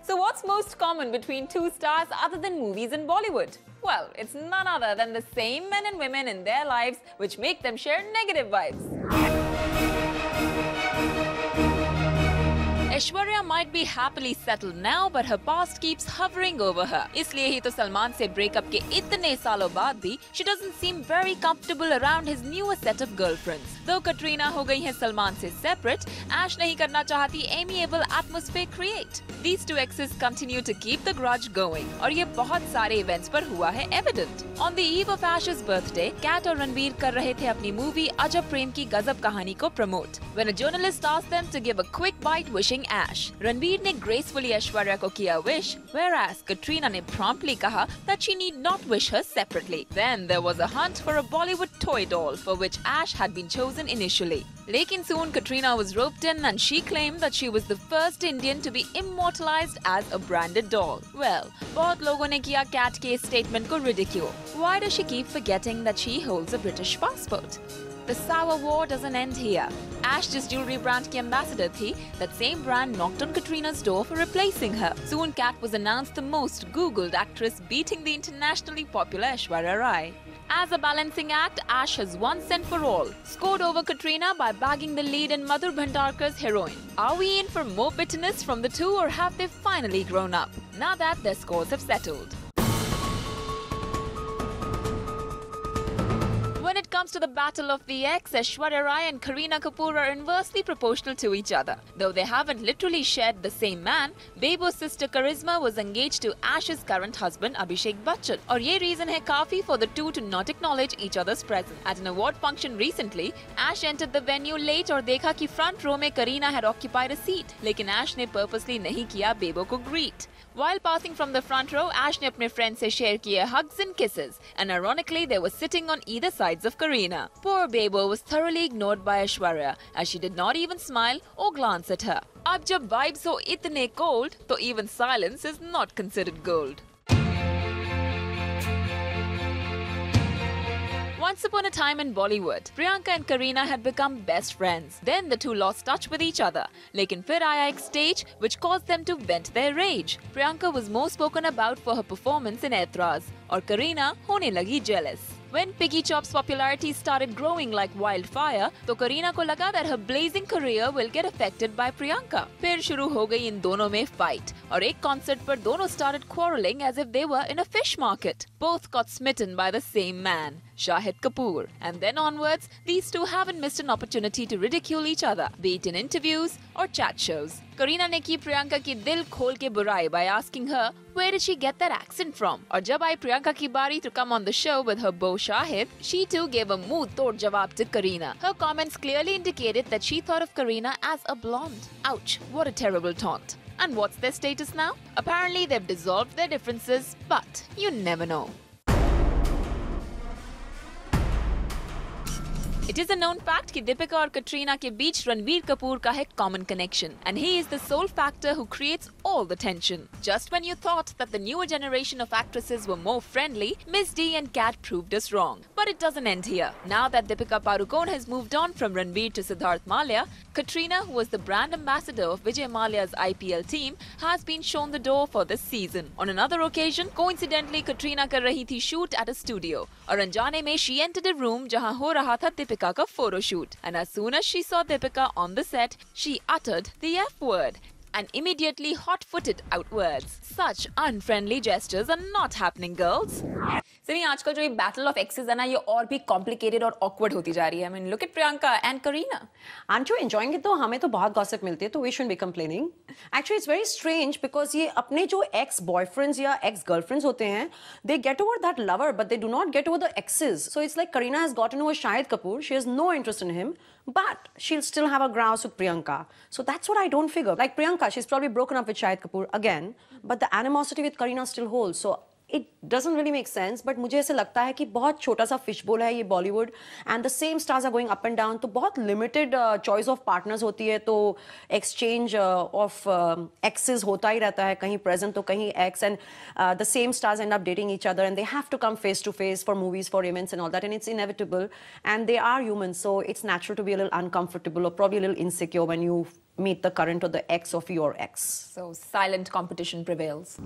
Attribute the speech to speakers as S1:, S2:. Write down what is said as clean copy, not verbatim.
S1: So what's most common between two stars other than movies in Bollywood? Well, it's none other than the same men and women in their lives which make them share negative vibes. Aishwarya might be happily settled now, but her past keeps hovering over her. इसलिए ही तो सलमान से breakup के इतने सालों बाद भी she doesn't seem very comfortable around his newer set of girlfriends. Though Katrina हो गई है सलमान से separate, Ash नहीं करना चाहती amiable atmosphere create. These two exes continue to keep the grudge going, और ये बहुत सारे events पर हुआ है evident. On the eve of Ash's birthday, Kat और रणबीर कर रहे थे अपनी movie अजब प्रेम की गजब कहानी को promote. When a journalist asked them to give a quick bite wishing Ash, Ranbir ने gracefully ऐश्वर्या को किया wish, whereas Katrina ने promptly कहा that she need not wish her separately. Then there was a hunt for a Bollywood toy doll for which Ash had been chosen initially. लेकिन soon Katrina was roped in and she claimed that she was the first Indian to be immortalized as a branded doll. Well, बहुत लोगों ने किया Kat के statement को ridicule. Why does she keep forgetting that she holds a British passport? The sour war doesn't end here. Ash जिस jewelry brand की ambassador थी, that same brand knocked on Katrina's door for replacing her. Soon Kat was announced the most Googled actress, beating the internationally popular Aishwarya Rai. As a balancing act, Ash has once and for all scored over Katrina by bagging the lead in Madhur Bhandarkar's Heroine. Are we in for more bitterness from the two, or have they finally grown up, now that their scores have settled? When it comes to the battle of the ex, Aishwarya Rai and Kareena Kapoor are inversely proportional to each other. Though they haven't literally shared the same man, Bebo's sister Karisma was engaged to Ash's current husband Abhishek Bachchan. और ये reason है काफी for the two to not acknowledge each other's presence. At an award function recently, Ash entered the venue late और देखा कि front row में Kareena had occupied a seat. लेकिन Ash ने purposely नहीं किया Bebo को greet. While passing from the front row, Ash ने अपने friends से share किए hugs and kisses, and ironically they were sitting on either sides of Kareena. Poor Bebo was thoroughly ignored by Aishwarya, as she did not even smile or glance at her. अब जब vibes हो इतने cold, तो even silence is not considered gold. Once upon a time in Bollywood, Priyanka and Kareena had become best friends. Then the two lost touch with each other. लेकिन फिर आया एक stage which caused them to vent their rage. Priyanka was more spoken about for her performance in Aitraz, और Kareena होने लगी jealous. When Piggy Chop's popularity started growing like wildfire, तो Kareena को लगा that her blazing career will get affected by Priyanka. फिर शुरू हो गई इन दोनों में fight, और एक concert पर दोनों started quarreling as if they were in a fish market. Both got smitten by the same man, Shahid Kapoor. And then onwards, these two haven't missed an opportunity to ridicule each other, be it in interviews or chat shows. Kareena ने की प्रियंका की दिल खोल के बुराई by asking her where did she get that accent from. और जब आई प्रियंका की बारी to come on the show with her beau Shahid, she too gave a मुंह तोड़ जवाब to Kareena. Her comments clearly indicated that she thought of Kareena as a blonde. Ouch, what a terrible taunt. And what's their status now? Apparently they've dissolved their differences, but you never know. It is a known fact कि दीपिका और कटरीना के बीच रणबीर कपूर का है common connection, and he is the sole factor who creates all the tension. Just when you thought that the newer generation of actresses were more friendly, Miss D and Kat proved us wrong. But it doesn't end here. Now that Deepika Padukone has moved on from Ranbir to Siddharth Malya, Katrina, who was the brand ambassador of Vijay Mallya's IPL team, has been shown the door for this season. On another occasion, coincidentally, Katrina कर रही थी shoot at a studio, और अनजाने में she entered a room जहां हो रहा था Deepika का photo shoot. And as soon as she saw Deepika on the set, she uttered the F word and immediately hot-footed outwards. Such unfriendly gestures are not happening, girls. Sunny आजकल जो ये battle of access है ना, ये और भी complicated और awkward होती जा रही है. I mean, look at Priyanka and Kareena.
S2: Aren't you enjoying it? तो हमें तो बहुत गॉसिप मिलती है, तो we should be complaining. Actually it's very strange because ये अपने जो एक्स बॉयफ्रेंड्स या एक्स गर्लफ्रेंड्स होते हैं, they get over that lover but they do not get over the exes. So it's like Kareena has gotten over Shahid Kapoor, she has no interest in him, but she'll still have a grouse with Priyanka. So that's what I don't figure. Like Priyanka, she's probably broken up with Shahid Kapoor again, but the animosity with Kareena still holds. So it doesn't really make sense, but मुझे ऐसे लगता है कि बहुत छोटा सा fish बोल है ये Bollywood, and the same stars are going up and down, तो बहुत limited choice of partners होती है, तो exchange of exes होता ही रहता है, कहीं present तो कहीं ex, and the same stars end up dating each other, and they have to come face to face for movies, for events and all that, and it's inevitable, and they are humans, so it's natural to be a little uncomfortable or probably a little insecure when you meet the current or the ex of your ex.
S1: So silent competition prevails.